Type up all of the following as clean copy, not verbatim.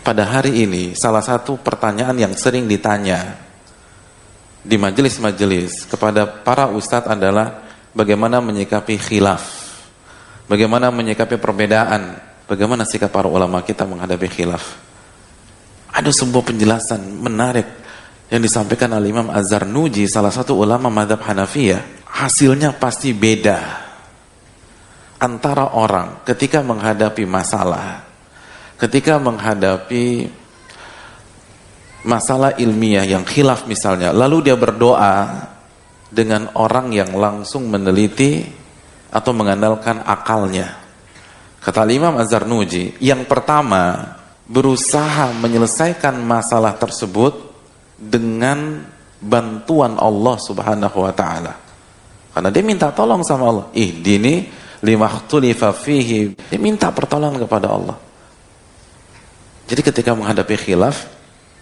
pada hari ini salah satu pertanyaan yang sering ditanya di majelis-majelis kepada para ustadz adalah bagaimana menyikapi khilaf, bagaimana menyikapi perbedaan, bagaimana sikap para ulama kita menghadapi khilaf. Ada sebuah penjelasan menarik yang disampaikan oleh Imam Az-Zarnuji, salah satu ulama mazhab Hanafiyah. Hasilnya pasti beda antara orang ketika menghadapi masalah, ketika menghadapi masalah ilmiah yang khilaf misalnya, lalu dia berdoa, dengan orang yang langsung meneliti atau mengandalkan akalnya. Kata Imam Az-Zarnuji, yang pertama berusaha menyelesaikan masalah tersebut dengan bantuan Allah Subhanahu wa taala. Karena dia minta tolong sama Allah. Ihdini limakhtulifa fihi. Dia minta pertolongan kepada Allah. Jadi ketika menghadapi khilaf,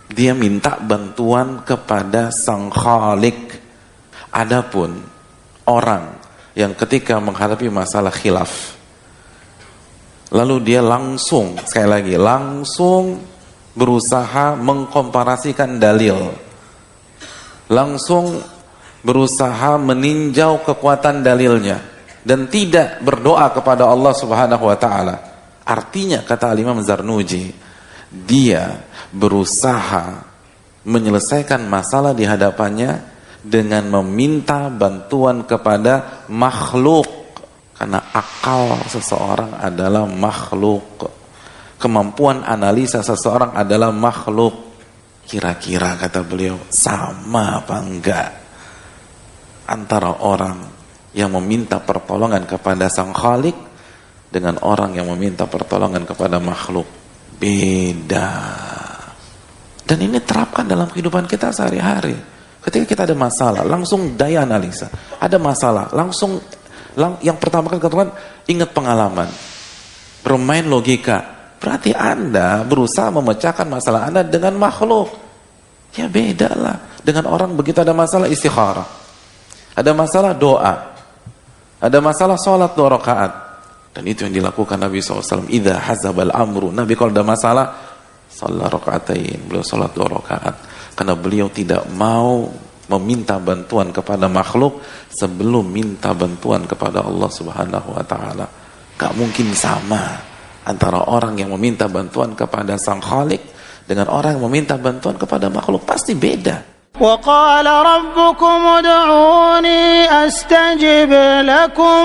dia minta bantuan kepada Sang Khalik. Adapun orang yang ketika menghadapi masalah khilaf, lalu dia langsung, sekali lagi, langsung berusaha mengkomparasikan dalil, langsung berusaha meninjau kekuatan dalilnya, dan tidak berdoa kepada Allah Subhanahu wa ta'ala. Artinya, kata Imam Zarnuji, dia berusaha menyelesaikan masalah di hadapannya dengan meminta bantuan kepada makhluk. Karena akal seseorang adalah makhluk, kemampuan analisa seseorang adalah makhluk. Kira-kira, kata beliau, sama apa enggak antara orang yang meminta pertolongan kepada Sang Khalik dengan orang yang meminta pertolongan kepada makhluk? Beda. Dan ini terapkan dalam kehidupan kita sehari-hari. Ketika kita ada masalah, langsung daya analisa. Ada masalah, langsung yang pertama kali katakan, ingat pengalaman, bermain logika. Berarti Anda berusaha memecahkan masalah Anda dengan makhluk. Ya beda lah. Dengan orang begitu ada masalah istikharah, ada masalah doa, ada masalah sholat 2 rakaat. Dan itu yang dilakukan Nabi SAW. Idza hazabal amru. Nabi kalau ada masalah, sholat rakaatain. Beliau sholat 2 rakaat. Karena beliau tidak mau meminta bantuan kepada makhluk sebelum minta bantuan kepada Allah Subhanahu wa ta'ala. Gak mungkin sama antara orang yang meminta bantuan kepada Sang Khalik dengan orang yang meminta bantuan kepada makhluk. Pasti beda. وَقَالَ رَبُّكُمُ ادْعُونِي أَسْتَجِبْ لَكُمْ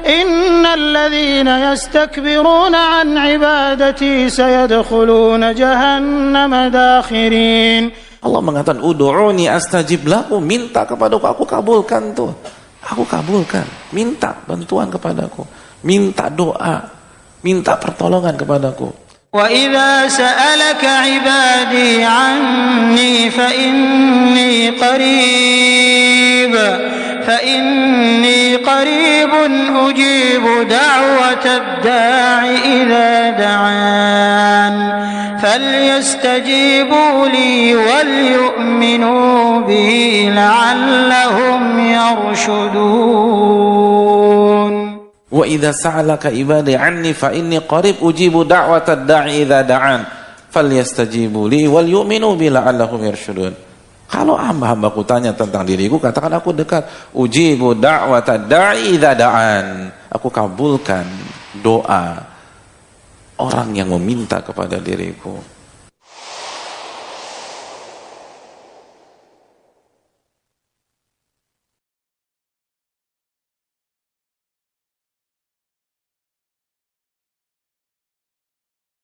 إِنَّ الَّذِينَ يَسْتَكْبِرُونَ عَنْ عِبَادَتِي سَيَدْخُلُونَ جَهَنَّمَ دَاخِرِينَ. Allah mengatakan, ud'uni astajib lakum, minta kepadaku, aku kabulkan tuh. Aku kabulkan. Minta bantuan kepadaku. Minta doa. Minta pertolongan kepadaku. وَإِذَا سَأَلَكَ عِبَادِي عَنِّي فَإِنِّي قَرِيبٌ أُجِيبُ دَعْوَةَ الدَّاعِ إِذَا دَعَانِ فَلْيَسْتَجِيبُوا لِي وَلْيُؤْمِنُوا بِي لَعَلَّهُمْ يَرْشُدُونَ. Wa idza sa'alaka ibadi anni fa inni qarib ujibu da'watad da'i idza da'an falyastajibu li wal yu'minu bi la'allahum yarshudun. Kalau hamba-hambaku tanya tentang diriku, katakan aku dekat. Ujibu da'watad da'i idza da'an. Aku kabulkan doa orang yang meminta kepada diriku.